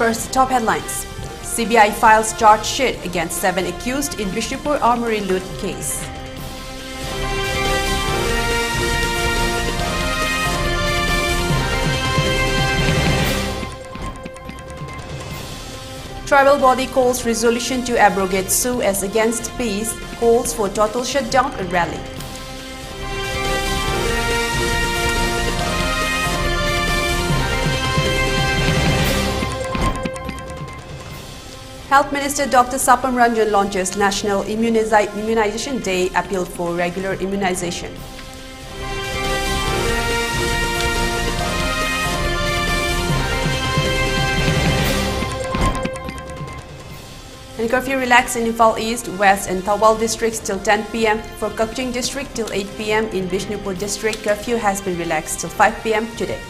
First, top headlines. CBI files charge sheet against 7 accused in Bishnupur Armoury loot case. Tribal body calls resolution to abrogate sue as against peace, calls for total shutdown and rally. Health Minister Dr. Sapam Ranjan launches National Immunization Day appeal for regular immunization. And curfew relaxed in Imphal East, West and Thawal districts till 10 p.m. For Kakching district till 8 p.m. In Bishnupur district, curfew has been relaxed till 5 p.m. today.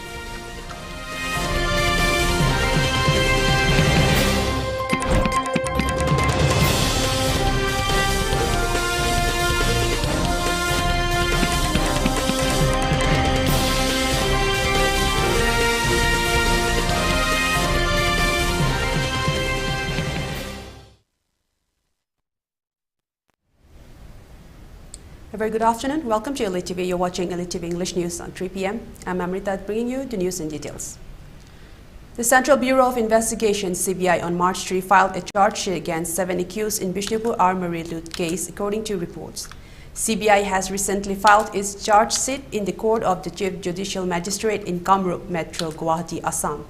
A very good afternoon. Welcome to ELITETV. You're watching ELITETV English News on 3 p.m. I'm Amrita bringing you the news in details. The Central Bureau of Investigation (CBI) on March 3 filed a charge sheet against 7 accused in Bishnupur Armoury loot case, according to reports. CBI has recently filed its charge sheet in the court of the Chief Judicial Magistrate in Kamrup Metro, Guwahati, Assam.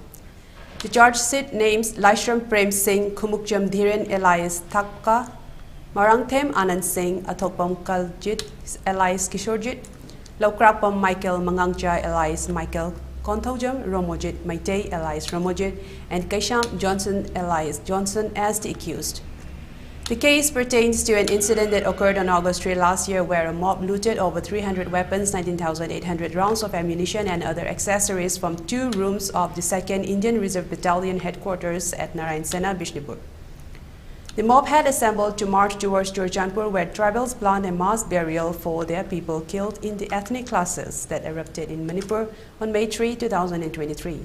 The charge sheet names Laishram Prem Singh, Khumukcham Dhiren alias Thakka, Marangthem Anand Singh, Athopam Kaljit alias Kishorjit, Laukrapam Michael Mangangcha alias Michael Konthojam, Romojit Maitei alias Romojit, and Kaisham Johnson alias Johnson as the accused. The case pertains to an incident that occurred on August 3 last year where a mob looted over 300 weapons, 19,800 rounds of ammunition and other accessories from 2 rooms of the 2nd Indian Reserve Battalion headquarters at Narayan Sena, Bishnupur. The mob had assembled to march towards Churchandpur, where tribals planned a mass burial for their people killed in the ethnic clashes that erupted in Manipur on May 3, 2023.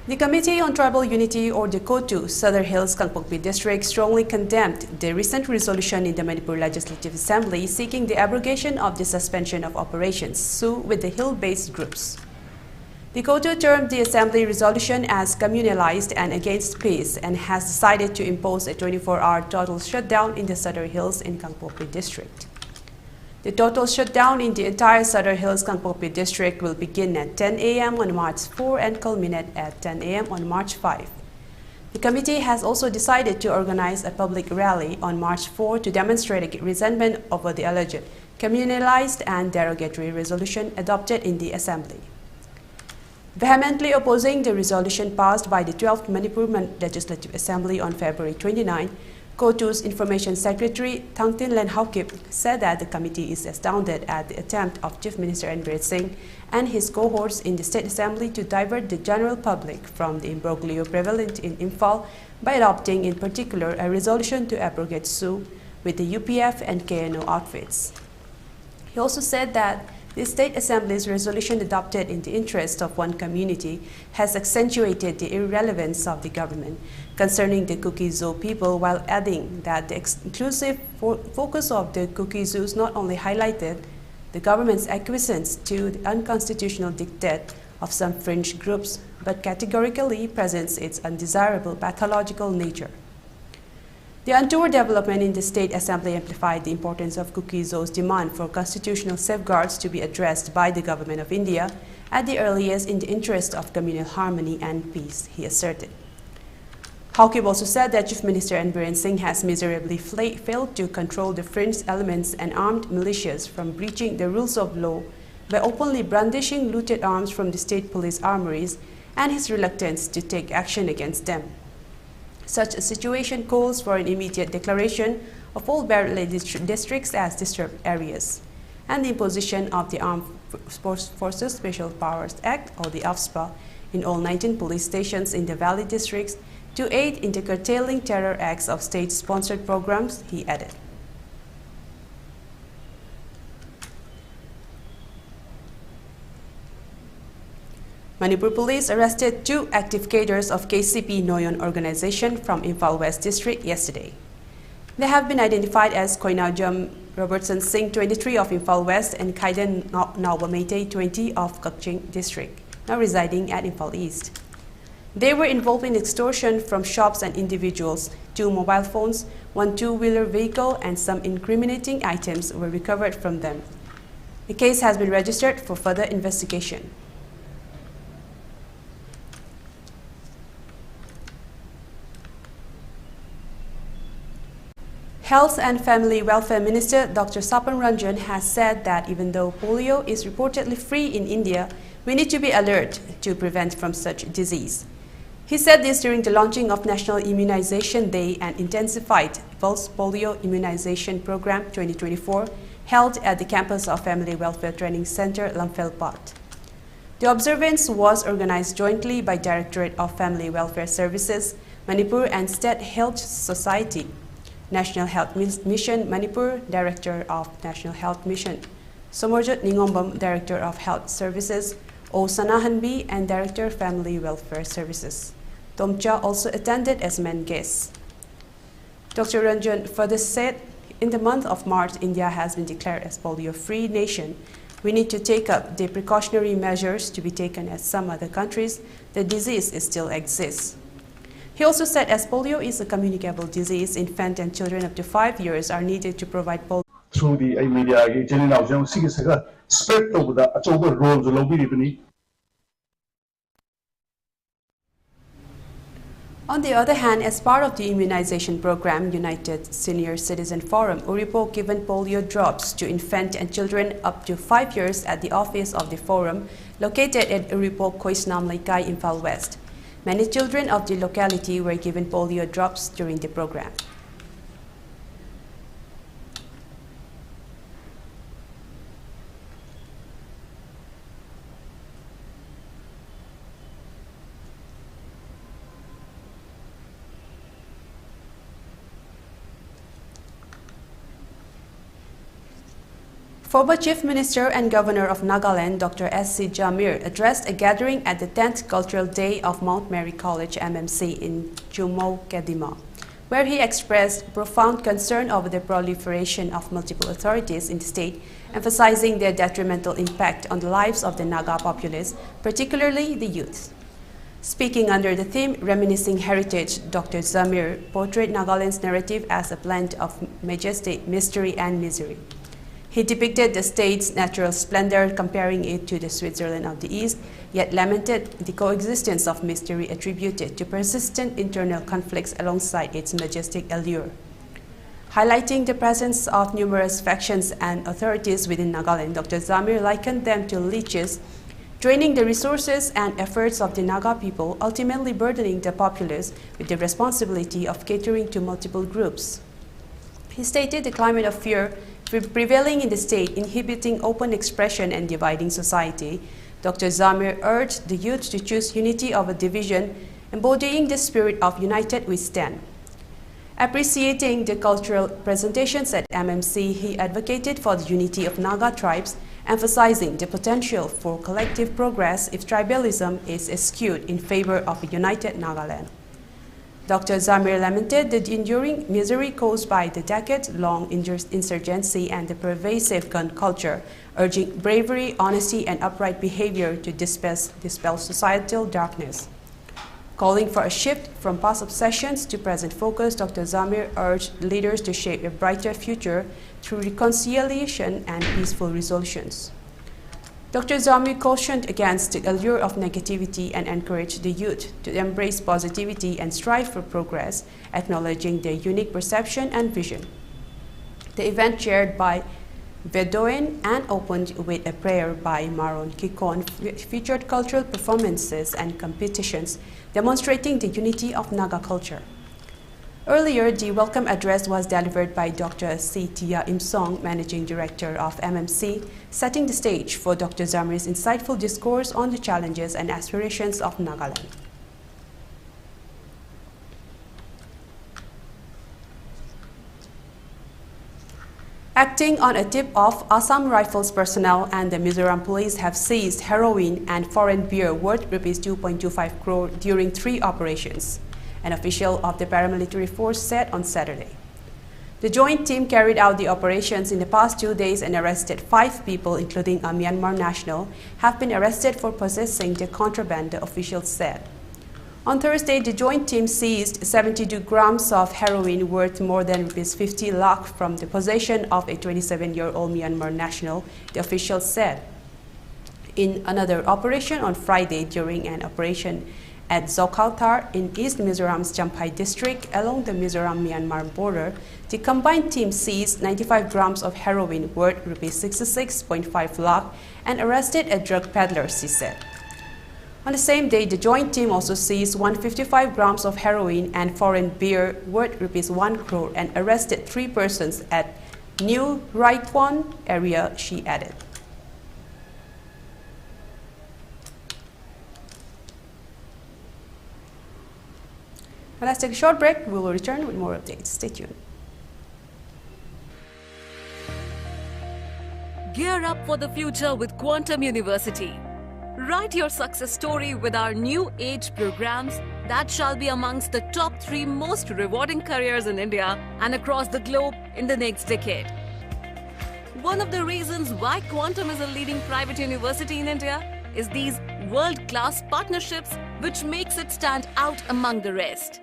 The Committee on Tribal Unity, or the KOTU, Southern Hills Kangpokpi District strongly condemned the recent resolution in the Manipur Legislative Assembly seeking the abrogation of the suspension of operations sue with the hill-based groups. The KOTU termed the Assembly resolution as communalized and against peace and has decided to impose a 24-hour total shutdown in the Southern Hills in Kangpokpi District. The total shutdown in the entire Southern Hills Kangpokpi District will begin at 10 a.m. on March 4 and culminate at 10 a.m. on March 5. The committee has also decided to organize a public rally on March 4 to demonstrate resentment over the alleged communalized and derogatory resolution adopted in the Assembly. Vehemently opposing the resolution passed by the 12th Manipur Legislative Assembly on February 29, KOTU's Information Secretary Thangtin Lenhaukip said that the committee is astounded at the attempt of Chief Minister Enhancement Singh and his cohorts in the State Assembly to divert the general public from the imbroglio prevalent in Imphal by adopting in particular a resolution to abrogate sue with the UPF and KNO outfits. He also said that the State Assembly's resolution adopted in the interest of one community has accentuated the irrelevance of the government concerning the Kuki-Zo people, while adding that the exclusive focus of the Kuki-Zos not only highlighted the government's acquiescence to the unconstitutional dictate of some fringe groups, but categorically presents its undesirable pathological nature. The untoward development in the State Assembly amplified the importance of Kuki-Zo's demand for constitutional safeguards to be addressed by the Government of India at the earliest in the interest of communal harmony and peace, he asserted. Haukip also said that Chief Minister Enhancement Singh has miserably failed to control the fringe elements and armed militias from breaching the rules of law by openly brandishing looted arms from the state police armories and his reluctance to take action against them. Such a situation calls for an immediate declaration of all Barrel districts as disturbed areas and the imposition of the Armed Forces Special Powers Act, or the AFSPA, in all 19 police stations in the Valley districts to aid in the curtailing terror acts of state-sponsored programs, he added. Manipur police arrested 2 active cadres of KCP Noyon organization from Imphal West district yesterday. They have been identified as Koinaujam Robertson Singh, 23 of Imphal West, and Kaiden Naubamete, 20 of Kakching district, now residing at Imphal East. They were involved in extortion from shops and individuals. 2 mobile phones, 1 two-wheeler vehicle, and some incriminating items were recovered from them. The case has been registered for further investigation. Health and Family Welfare Minister Dr. Sapan Ranjan has said that even though polio is reportedly free in India, we need to be alert to prevent from such disease. He said this during the launching of National Immunization Day and Intensified Pulse Polio Immunization Program 2024 held at the campus of Family Welfare Training Center, Lamphel-Pat. The observance was organized jointly by Directorate of Family Welfare Services, Manipur and State Health Society, National Health Mission Manipur, Director of National Health Mission, Somorjot Ningombam, Director of Health Services, O Sanahanbi, and Director Family Welfare Services. Tomcha also attended as main guests. Dr. Ranjan further said, in the month of March, India has been declared as polio-free nation. We need to take up the precautionary measures to be taken as some other countries. The disease still exists. He also said as polio is a communicable disease, infants and children up to 5 years are needed to provide polio. Through the media, spread over the role. On the other hand, as part of the immunization program, United Senior Citizen Forum, Uripo given polio drops to infants and children up to 5 years at the office of the forum located at Uripo, Koisnam Laikai, Imphal West. Many children of the locality were given polio drops during the program. Former Chief Minister and Governor of Nagaland, Dr. S.C. Jamir, addressed a gathering at the 10th Cultural Day of Mount Mary College MMC in Chumo, Kedima, where he expressed profound concern over the proliferation of multiple authorities in the state, emphasizing their detrimental impact on the lives of the Naga populace, particularly the youth. Speaking under the theme Reminiscing Heritage, Dr. Jamir portrayed Nagaland's narrative as a blend of majesty, mystery, and misery. He depicted the state's natural splendor, comparing it to the Switzerland of the East, yet lamented the coexistence of mystery attributed to persistent internal conflicts alongside its majestic allure. Highlighting the presence of numerous factions and authorities within Nagaland, Dr. Jamir likened them to leeches, draining the resources and efforts of the Naga people, ultimately burdening the populace with the responsibility of catering to multiple groups. He stated the climate of fear prevailing in the state, inhibiting open expression and dividing society. Dr. Jamir urged the youth to choose unity over division, embodying the spirit of United We Stand. Appreciating the cultural presentations at MMC, he advocated for the unity of Naga tribes, emphasizing the potential for collective progress if tribalism is eschewed in favor of a united Nagaland. Dr. Jamir lamented the enduring misery caused by the decade-long insurgency and the pervasive gun culture, urging bravery, honesty, and upright behavior to dispel societal darkness. Calling for a shift from past obsessions to present focus, Dr. Jamir urged leaders to shape a brighter future through reconciliation and peaceful resolutions. Dr. Jamir cautioned against the allure of negativity and encouraged the youth to embrace positivity and strive for progress, acknowledging their unique perception and vision. The event, chaired by Bedoin and opened with a prayer by Maron Kikon, featured cultural performances and competitions demonstrating the unity of Naga culture. Earlier, the welcome address was delivered by Dr. C. Tia Imsong, Managing Director of MMC, setting the stage for Dr. Jamir's insightful discourse on the challenges and aspirations of Nagaland. Acting on a tip-off, Assam Rifles personnel and the Mizoram police have seized heroin and foreign beer worth Rs 2.25 crore during 3 operations, an official of the paramilitary force said on Saturday. The joint team carried out the operations in the past 2 days and arrested 5 people, including a Myanmar national, have been arrested for possessing the contraband, the officials said. On Thursday, the joint team seized 72 grams of heroin worth more than Rs 50 lakh from the possession of a 27-year-old Myanmar national, the officials said. In another operation on Friday, during an operation at Walkathon in East Mizoram's Champhai district along the Mizoram-Myanmar border, the combined team seized 95 grams of heroin worth Rs 66.5 lakh and arrested a drug peddler, she said. On the same day, the joint team also seized 155 grams of heroin and foreign beer worth Rs 1 crore and arrested 3 persons at New Raikwan area, she added. Well, let's take a short break. We will return with more updates. Stay tuned. Gear up for the future with Quantum University. Write your success story with our new age programs that shall be amongst the top 3 most rewarding careers in India and across the globe in the next decade. One of the reasons why Quantum is a leading private university in India is these world-class partnerships, which makes it stand out among the rest.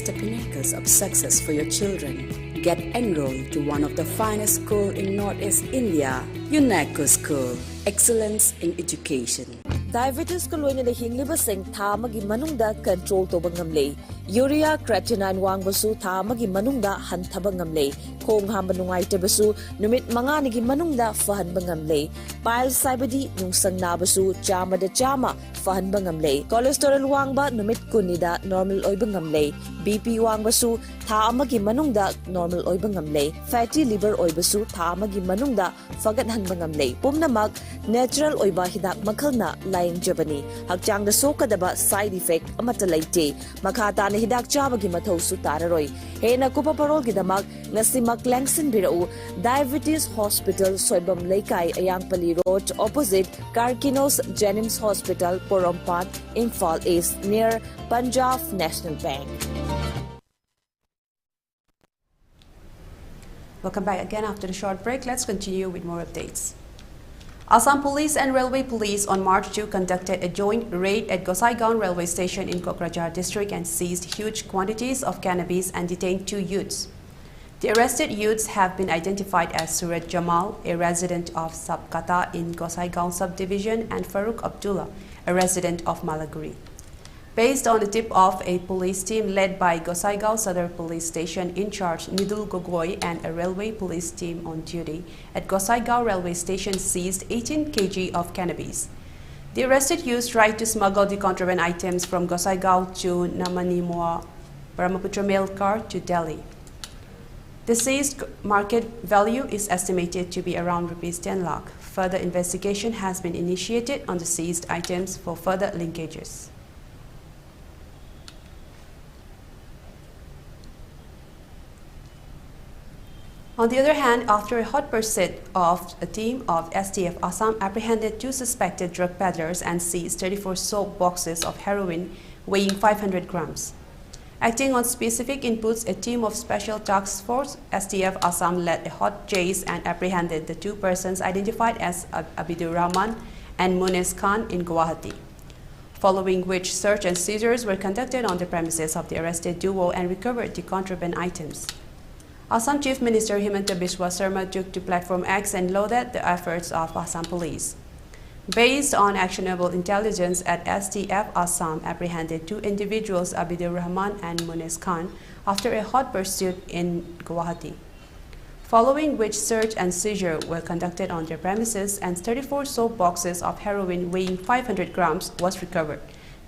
The pinnacles of success for your children. Get enrolled to one of the finest schools in Northeast India, UNESCO School. Excellence in Education. Diabetes ko loina na hinglibasing tha amagi manungda control toba ngamle. Urea creatinine wangbasu tha amagi manungda hanthaba ngamle. Khong hamba nungaitabasu numit manganigi manungda fahanba ngamle. Bile saibadi nungsang nabasu chama da chama fahanba ngamle. Cholesterol wangba numit kunida normal oiba ngamle. BP wangbasu tha amagi manungda normal oiba ngamle. Fatty liver oibasu tha amagi manungda fagat hanba ngamle. Pumnamak natural oiba hidak makhalna Jabani, Hakjang the Sokadaba side effect, amata laite, Makata na hidak chabagi matho sutararoy. Hena kupa parol gidamak, nasimak langsin birau, Diabetes Hospital, Soibam Laikai, Ayangpali Road, opposite Karkinos Jenims Hospital, Porompat, Imphal East, near Punjab National Bank. Welcome back again after the short break. Let's continue with more updates. Assam Police and Railway Police on March 2 conducted a joint raid at Gosaigaon Railway Station in Kokrajhar district and seized huge quantities of cannabis and detained 2 youths. The arrested youths have been identified as Suraj Jamal, a resident of Sabkata in Gosaigaon subdivision, and Farooq Abdullah, a resident of Malaguri. Based on the tip-off, a police team led by Gosaigaon Sadar Police Station in charge Nidul Gogoi and a railway police team on duty at Gosaigaon Railway Station seized 18 kg of cannabis. The arrested youths tried to smuggle the contraband items from Gosaigaon to Namanimua Brahmaputra mail car to Delhi. The seized market value is estimated to be around Rs 10 lakh. Further investigation has been initiated on the seized items for further linkages. On the other hand, after a hot pursuit of a team of STF Assam apprehended 2 suspected drug peddlers and seized 34 soap boxes of heroin weighing 500 grams. Acting on specific inputs, a team of Special Task Force STF Assam led a hot chase and apprehended the 2 persons identified as Abidur Rahman and Munes Khan in Guwahati. Following which, search and seizures were conducted on the premises of the arrested duo and recovered the contraband items. Assam Chief Minister Himanta Biswa Sarma took to Platform X and lauded the efforts of Assam Police. Based on actionable intelligence at STF Assam apprehended 2 individuals, Abidur Rahman and Munes Khan, after a hot pursuit in Guwahati. following which search and seizure were conducted on their premises and 34 soap boxes of heroin weighing 500 grams was recovered.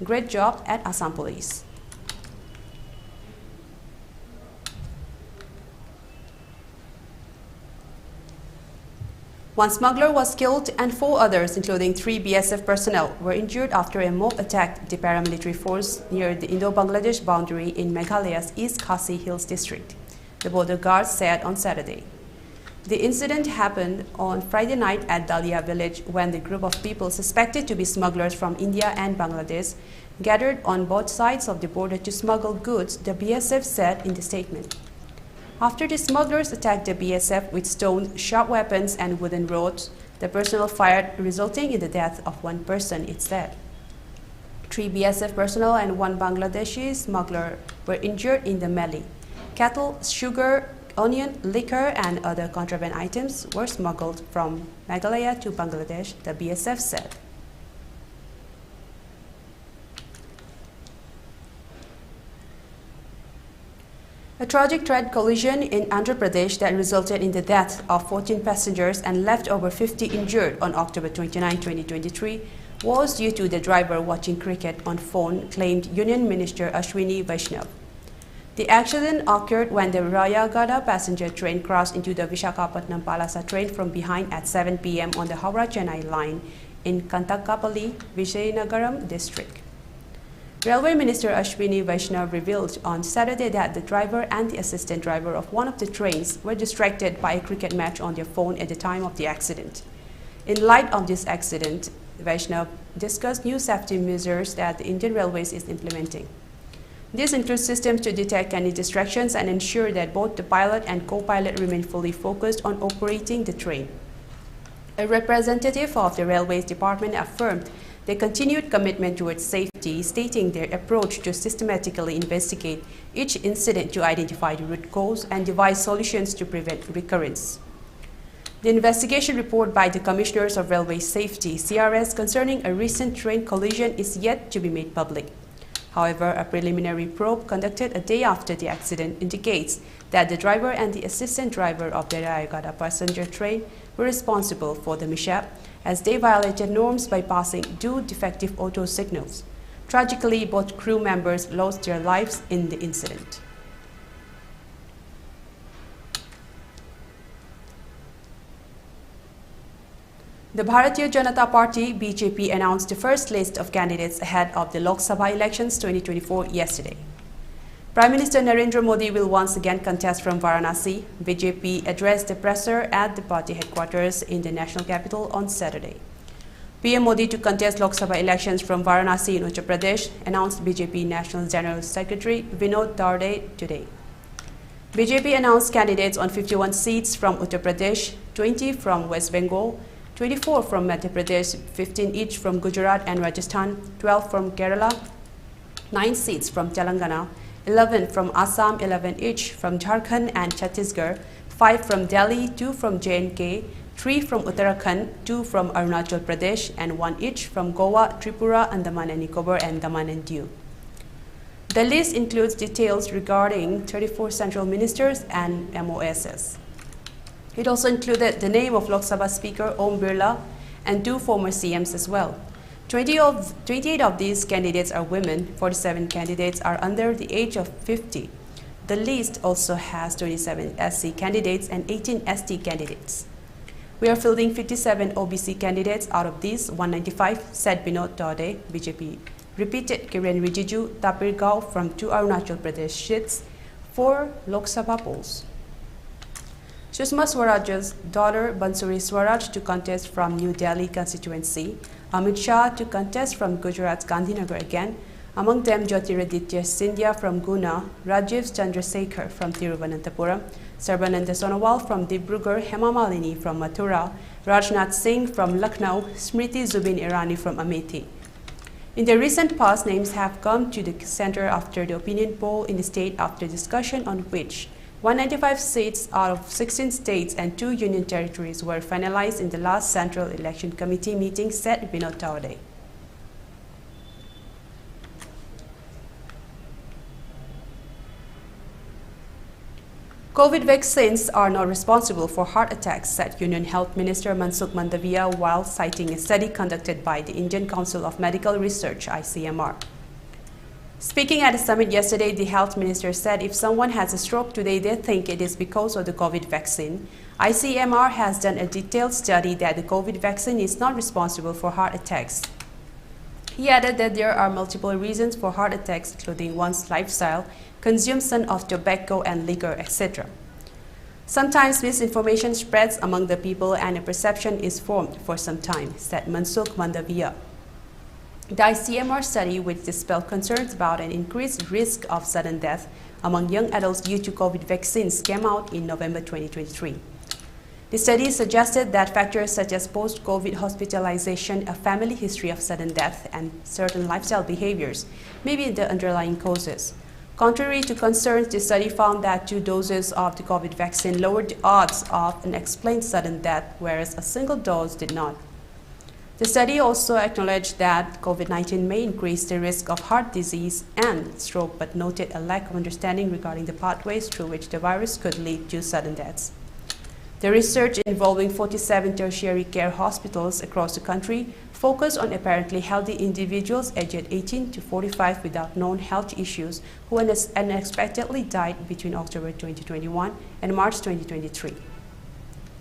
Great job at Assam Police. One smuggler was killed and 4 others, including 3 BSF personnel, were injured after a mob attacked the paramilitary force near the Indo-Bangladesh boundary in Meghalaya's East Khasi Hills district, the border guards said on Saturday. The incident happened on Friday night at Dalia village when the group of people suspected to be smugglers from India and Bangladesh gathered on both sides of the border to smuggle goods, the BSF said in the statement. After the smugglers attacked the BSF with stones, sharp weapons and wooden rods, the personnel fired, resulting in the death of 1 person, it said. 3 BSF personnel and 1 Bangladeshi smuggler were injured in the melee. Cattle, sugar, onion, liquor and other contraband items were smuggled from Meghalaya to Bangladesh, the BSF said. A tragic train collision in Andhra Pradesh that resulted in the death of 14 passengers and left over 50 injured on October 29, 2023 was due to the driver watching cricket on phone, claimed Union Minister Ashwini Vaishnav. The accident occurred when the Rayagada passenger train crashed into the Visakhapatnam Palasa train from behind at 7 p.m. on the Howrah-Chennai line in Kantakapalli, Vijayanagaram district. Railway Minister Ashwini Vaishnav revealed on Saturday that the driver and the assistant driver of one of the trains were distracted by a cricket match on their phone at the time of the accident. In light of this accident, Vaishnav discussed new safety measures that the Indian Railways is implementing. This includes systems to detect any distractions and ensure that both the pilot and co-pilot remain fully focused on operating the train. A representative of the Railways Department affirmed their continued commitment towards safety, stating their approach to systematically investigate each incident to identify the root cause and devise solutions to prevent recurrence. The investigation report by the Commissioners of Railway Safety, CRS, concerning a recent train collision is yet to be made public. However, a preliminary probe conducted a day after the accident indicates that the driver and the assistant driver of the Rayagada passenger train were responsible for the mishap, as they violated norms by passing 2 defective auto signals. Tragically, both crew members lost their lives in the incident. The Bharatiya Janata Party, BJP, announced the first list of candidates ahead of the Lok Sabha elections 2024 yesterday. Prime Minister Narendra Modi will once again contest from Varanasi. BJP addressed the presser at the party headquarters in the national capital on Saturday. PM Modi to contest Lok Sabha elections from Varanasi in Uttar Pradesh, announced BJP National General Secretary Vinod Tarde today. BJP announced candidates on 51 seats from Uttar Pradesh, 20 from West Bengal, 24 from Madhya Pradesh, 15 each from Gujarat and Rajasthan, 12 from Kerala, 9 seats from Telangana, 11 from Assam, 11 each from Jharkhand and Chhattisgarh, 5 from Delhi, 2 from J&K, 3 from Uttarakhand, 2 from Arunachal Pradesh, and 1 each from Goa, Tripura, Andaman and Nicobar, and Daman and Diu. The list includes details regarding 34 central ministers and MOSs. It also included the name of Lok Sabha Speaker Om Birla and 2 former CMs as well. 28 of these candidates are women, 47 candidates are under the age of 50. The list also has 27 SC candidates and 18 ST candidates. We are fielding 57 OBC candidates out of these 195, said Vinod Tarde, BJP. Repeated Kiren Rijiju, Tapir Gao from 2 Arunachal Pradesh seats, 4 Lok Sabha polls. Sushma Swaraj's daughter Bansuri Swaraj to contest from New Delhi constituency, Amit Shah to contest from Gujarat's Gandhinagar again, among them Jyotiraditya Scindia from Guna, Rajiv Chandrasekhar from Thiruvananthapuram, Sarbananda Sonowal from Dibrugarh, Hema Malini from Mathura, Rajnath Singh from Lucknow, Smriti Zubin Irani from Amethi. In the recent past, names have come to the center after the opinion poll in the state after discussion on which 195 seats out of 16 states and 2 union territories were finalized in the last Central Election Committee meeting, said Vinod Tarde. COVID vaccines are not responsible for heart attacks, said Union Health Minister Mansukh Mandaviya while citing a study conducted by the Indian Council of Medical Research (ICMR). Speaking at a summit yesterday, the health minister said if someone has a stroke today, they think it is because of the COVID vaccine. ICMR has done a detailed study that the COVID vaccine is not responsible for heart attacks. He added that there are multiple reasons for heart attacks, including one's lifestyle, consumption of tobacco and liquor, etc. Sometimes misinformation spreads among the people and a perception is formed for some time, said Mansukh Mandaviya. The ICMR study, which dispelled concerns about an increased risk of sudden death among young adults due to COVID vaccines, came out in November 2023. The study suggested that factors such as post-COVID hospitalization, a family history of sudden death, and certain lifestyle behaviors may be the underlying causes. Contrary to concerns, the study found that 2 doses of the COVID vaccine lowered the odds of unexplained sudden death, whereas a single dose did not. The study also acknowledged that COVID-19 may increase the risk of heart disease and stroke, but noted a lack of understanding regarding the pathways through which the virus could lead to sudden deaths. The research involving 47 tertiary care hospitals across the country focused on apparently healthy individuals aged 18 to 45 without known health issues who unexpectedly died between October 2021 and March 2023.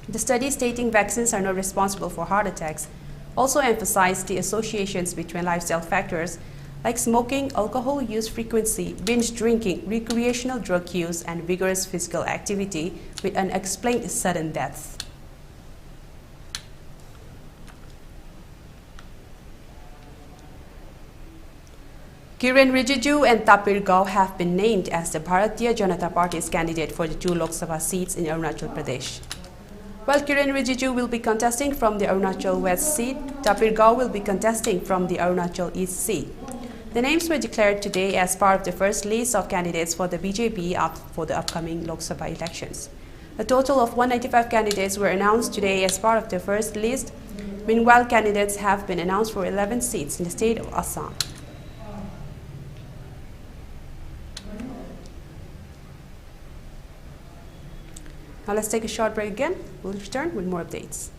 The study stating vaccines are not responsible for heart attacks also emphasized the associations between lifestyle factors like smoking, alcohol use frequency, binge drinking, recreational drug use, and vigorous physical activity with unexplained sudden deaths. Kiren Rijiju and Tapir Gao have been named as the Bharatiya Janata Party's candidate for the 2 Lok Sabha seats in Arunachal Pradesh. While Kiren Rijiju will be contesting from the Arunachal West seat, Tapir Gao will be contesting from the Arunachal East seat. The names were declared today as part of the first list of candidates for the BJP for the upcoming Lok Sabha elections. A total of 195 candidates were announced today as part of the first list. Meanwhile, candidates have been announced for 11 seats in the state of Assam. Now let's take a short break again. We'll return with more updates.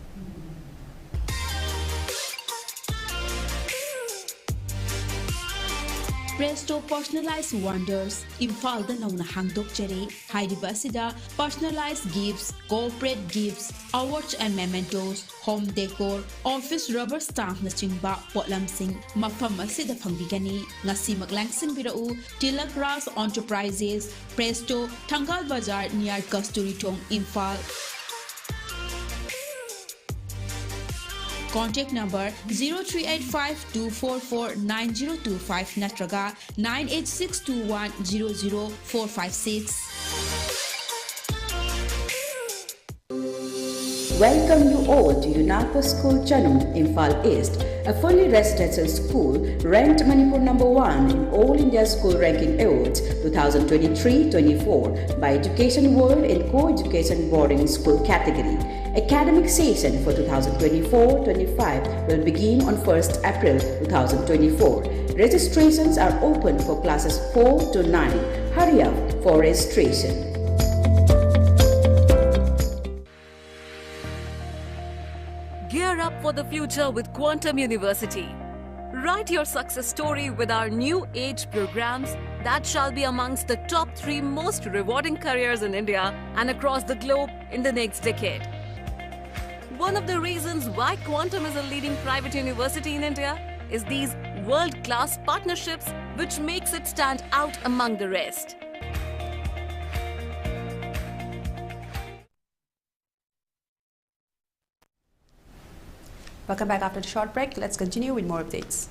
Presto Personalized Wonders, Imphal da nauna hangdok jare, Hairiba asida personalized gifts, corporate gifts, awards and mementos, home decor, office rubber stamp na chingba potlamsing, mafam asida phangbigani, ngasi maglangsing birau, Tilak Ras Enterprises, Presto, Thangal Bazar near Kasturi Tong, Imphal. Contact number 0385-244-9025 natraga 98621-00456. Welcome you all to UNACO School Chanum, Imphal East, a fully residential school ranked Manipur #1 in All India School Ranking Awards 2023-24 by Education World in Co-Education Boarding School category. Academic session for 2024-25 will begin on 1st April 2024. Registrations are open for classes 4 to 9. Hurry up for registration. Gear up for the future with Quantum University. Write your success story with our new age programs that shall be amongst the top 3 most rewarding careers in India and across the globe in the next decade. One of the reasons why Quantum is a leading private university in India is these world-class partnerships which makes it stand out among the rest. Welcome back after the short break. Let's continue with more updates.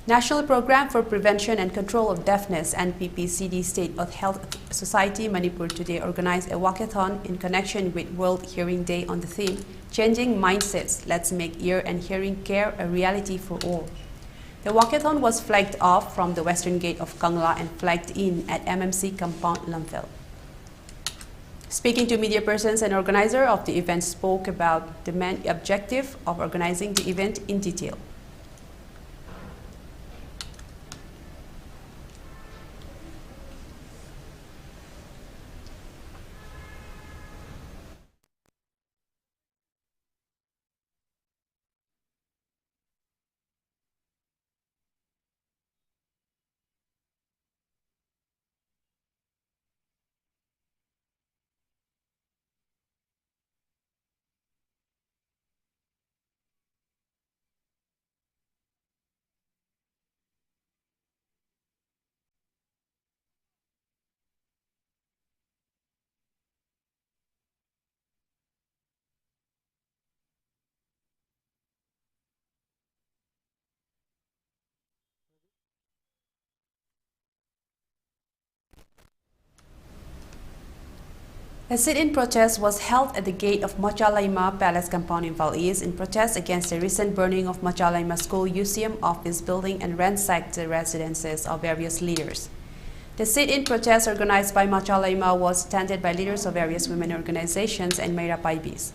National Program for Prevention and Control of Deafness (NPPCD) State of Health Society Manipur today organized a walkathon in connection with World Hearing Day on the theme Changing Mindsets, Let's Make Ear and Hearing Care a Reality for All. The walkathon was flagged off from the western gate of Kangla and flagged in at MMC Compound Lamphel. Speaking to media persons, an organizer of the event spoke about the main objective of organizing the event in detail. A sit-in protest was held at the gate of Machalaima Palace Compound in Val East in protest against the recent burning of Machalaima School Museum office building and ransacked the residences of various leaders. The sit-in protest organized by Machalaima was attended by leaders of various women organizations and Mayra Paibis.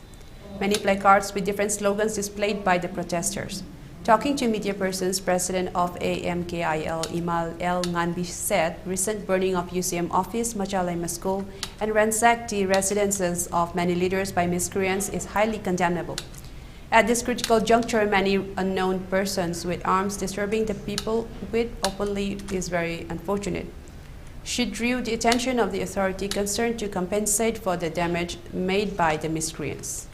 Many placards with different slogans displayed by the protesters. Talking to media persons, President of AMKIL Imal El Nganbi said recent burning of UCM office, Machalaima School, and ransacked the residences of many leaders by miscreants is highly condemnable. At this critical juncture, many unknown persons with arms disturbing the people with openly is very unfortunate. Should draw the attention of the authority concerned to compensate for the damage made by the miscreants.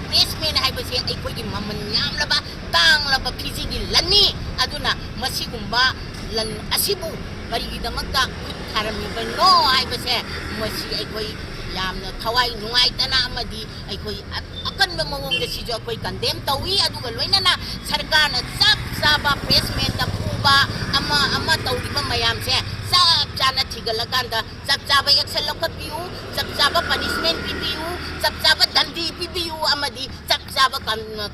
Basement haibase aikoi maman yamlaba tanglaba phiji lani aduna masigumba lan asibu barigidamakta kharami bano haibase masi aikoi yamna thawai nungaitana amadi aikoi akanba mawongda sijo akoi condemn tawi aduga loinana sarkarna chap chaba basement da puba ama tawdiba mayamse chap chana thigalakanda chap chaba action lokhapiu chap chaba punishment pipiu chap chaba dandi pipiu amadi chap chaba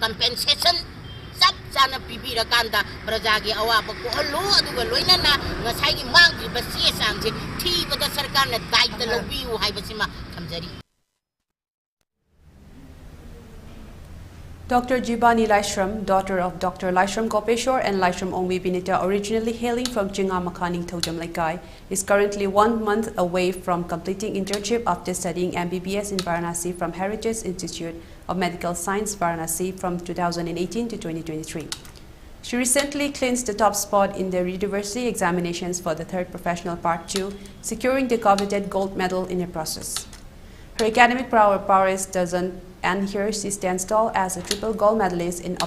compensation chap chana pipirakanda prajagi awaba ko allu aduga loinana ngasai gi mangji basi samje thibada sarkarna daita lobiu haibasima thamjari. Dr. Jibani Laishram, daughter of Dr. Laishram Gopeshwar and Laishram Ongwi Binita, originally hailing from Chingamakaning Tojam Laikai, is currently 1 month away from completing internship after studying MBBS in Varanasi from Heritage Institute of Medical Science, Varanasi from 2018 to 2023. She recently clinched the top spot in the university examinations for the third professional part 2, securing the coveted gold medal in the process. Her academic prowess doesn't end here. She stands tall as a triple gold medalist in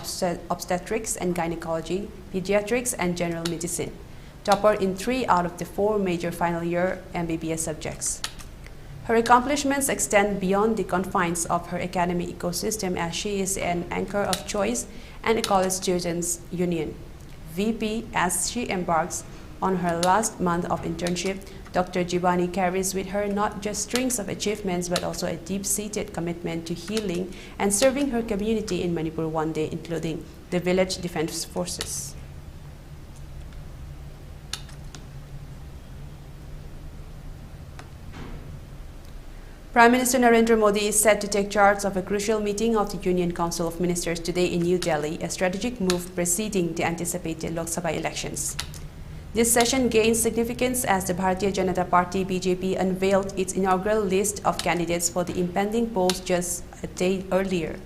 obstetrics and gynecology, pediatrics, and general medicine, topper in 3 out of the 4 major final year MBBS subjects. Her accomplishments extend beyond the confines of her academic ecosystem as she is an anchor of choice and a college students' union. VP as she embarks on her last month of internship, Dr. Jibani carries with her not just strings of achievements but also a deep-seated commitment to healing and serving her community in Manipur one day, including the village defense forces. Prime Minister Narendra Modi is set to take charge of a crucial meeting of the Union Council of Ministers today in New Delhi, a strategic move preceding the anticipated Lok Sabha elections. This session gains significance as the Bharatiya Janata Party BJP unveiled its inaugural list of candidates for the impending polls just a day earlier.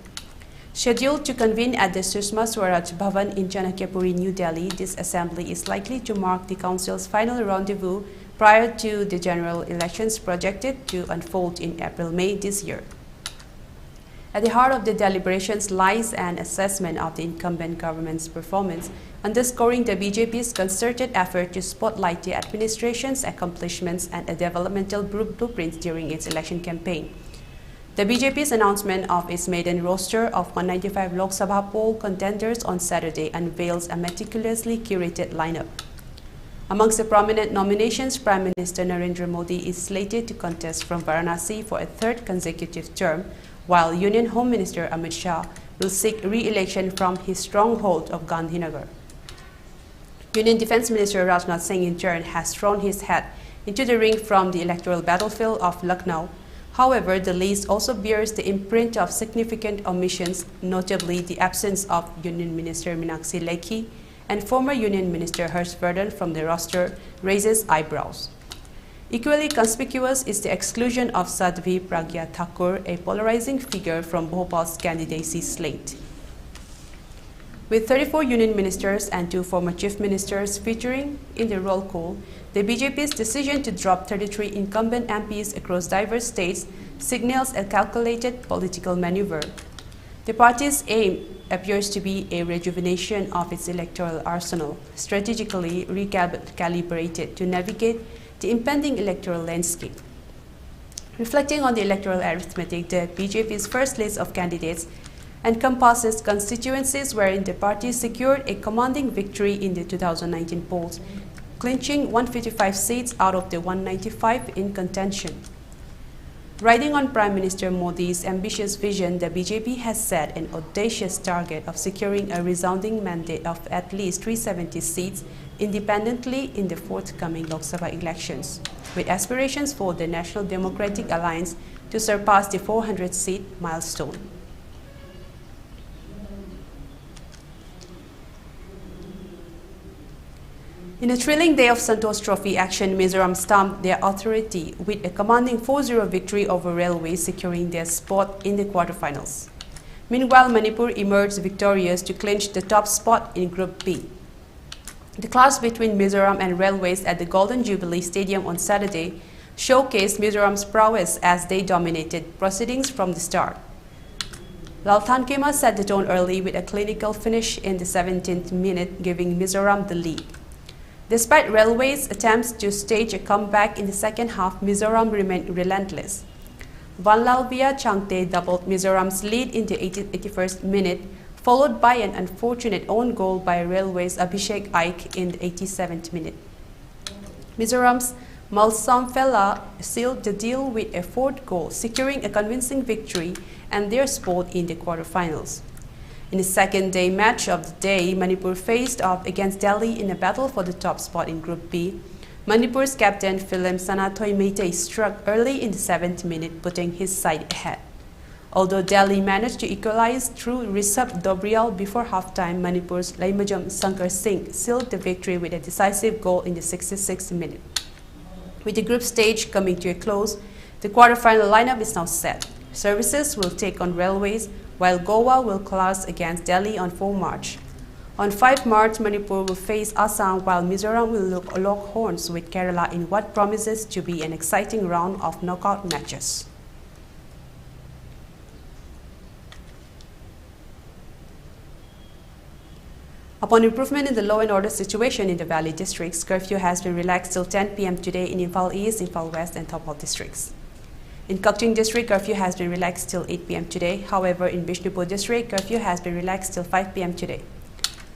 Scheduled to convene at the Sushma Swaraj Bhavan in Chanakyapuri, New Delhi, this assembly is likely to mark the council's final rendezvous prior to the general elections projected to unfold in April-May this year. At the heart of the deliberations lies an assessment of the incumbent government's performance, underscoring the BJP's concerted effort to spotlight the administration's accomplishments and a developmental blueprint during its election campaign. The BJP's announcement of its maiden roster of 195 Lok Sabha poll contenders on Saturday unveils a meticulously curated lineup. Amongst the prominent nominations, Prime Minister Narendra Modi is slated to contest from Varanasi for a third consecutive term, while Union Home Minister Amrita Shah will seek re-election from his stronghold of Gandhinagar. Union Defence Minister Rajnath Singh in turn has thrown his hat into the ring from the electoral battlefield of Lucknow. However, the list also bears the imprint of significant omissions, notably the absence of Union Minister Meenakshi Lekhi and former Union Minister Harshvardhan from the roster raises eyebrows. Equally conspicuous is the exclusion of Sadhvi Pragya Thakur, a polarizing figure from Bhopal's candidacy slate. With 34 union ministers and 2 former chief ministers featuring in the roll call, the BJP's decision to drop 33 incumbent MPs across diverse states signals a calculated political maneuver. The party's aim appears to be a rejuvenation of its electoral arsenal, strategically recalibrated to navigate the impending electoral landscape. Reflecting on the electoral arithmetic, the BJP's first list of candidates encompasses constituencies wherein the party secured a commanding victory in the 2019 polls, clinching 155 seats out of the 195 in contention. Riding on Prime Minister Modi's ambitious vision, the BJP has set an audacious target of securing a resounding mandate of at least 370 seats independently in the forthcoming Lok Sabha elections, with aspirations for the National Democratic Alliance to surpass the 400-seat milestone. In a thrilling day of Santosh Trophy action, Mizoram stamped their authority with a commanding 4-0 victory over Railways, securing their spot in the quarterfinals. Meanwhile, Manipur emerged victorious to clinch the top spot in Group B. The clash between Mizoram and Railways at the Golden Jubilee Stadium on Saturday showcased Mizoram's prowess as they dominated proceedings from the start. Lalthankema set the tone early with a clinical finish in the 17th minute, giving Mizoram the lead. Despite Railways' attempts to stage a comeback in the second half, Mizoram remained relentless. Vanlalvia Changte doubled Mizoram's lead in the 81st minute, followed by an unfortunate own goal by Railways' Abhishek Aik in the 87th minute. Mizoram's Malsamfela sealed the deal with a fourth goal, securing a convincing victory and their spot in the quarterfinals. In the second-day match of the day, Manipur faced off against Delhi in a battle for the top spot in Group B. Manipur's captain Philem Sanatoy Meitei struck early in the 7th minute, putting his side ahead. Although Delhi managed to equalize through Rishabh Dobrial before halftime, Manipur's Laimajam Sankar Singh sealed the victory with a decisive goal in the 66th minute. With the group stage coming to a close, the quarterfinal lineup is now set. Services will take on Railways, while Goa will clash against Delhi on 4 March. On 5 March, Manipur will face Assam, while Mizoram will lock horns with Kerala in what promises to be an exciting round of knockout matches. Upon improvement in the law and order situation in the Valley districts, curfew has been relaxed till 10 p.m. today in Imphal East, Imphal West and Thoubal districts. In Chongtham district, curfew has been relaxed till 8 p.m. today. However, in Bishnupur district, curfew has been relaxed till 5 p.m. today.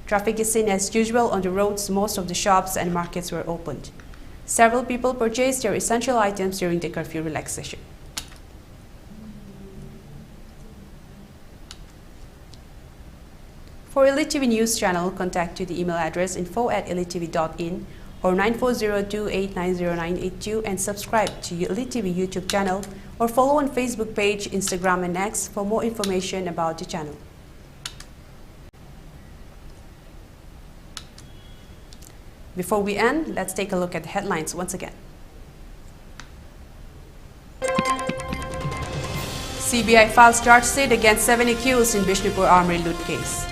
Traffic is seen as usual on the roads. Most of the shops and markets were opened. Several people purchased their essential items during the curfew relaxation. For ELITETV News channel, contact to the email address info@elitetv.in or 9402890982 and subscribe to ELITETV YouTube channel or follow on Facebook page, Instagram and X for more information about the channel. Before we end, let's take a look at the headlines once again. CBI files charge sheet against 7 accused in Bishnupur Armoury loot case.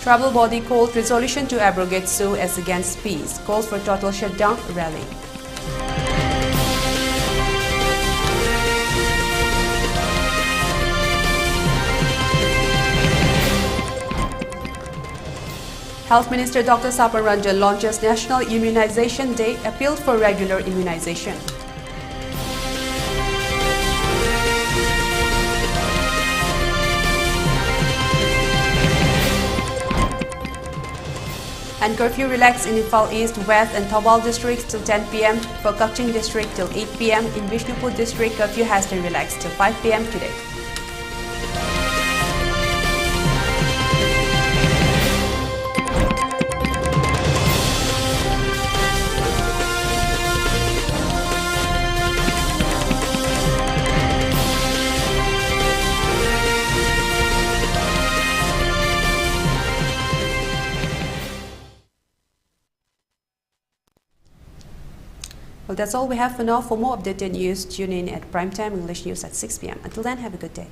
Tribal body called resolution to abrogate sue as against peace, calls for total shutdown rally. Health Minister Dr. Sapan Ranjan launches National Immunization Day, appealed for regular immunization. And curfew relaxed in Imphal East, West and Thoubal districts till 10 p.m. For Chongtham district till 8 p.m. In Bishnupur district, curfew has been relaxed till 5 p.m. today. Well, that's all we have for now. For more updated news, tune in at Primetime English News at 6 p.m. Until then, have a good day.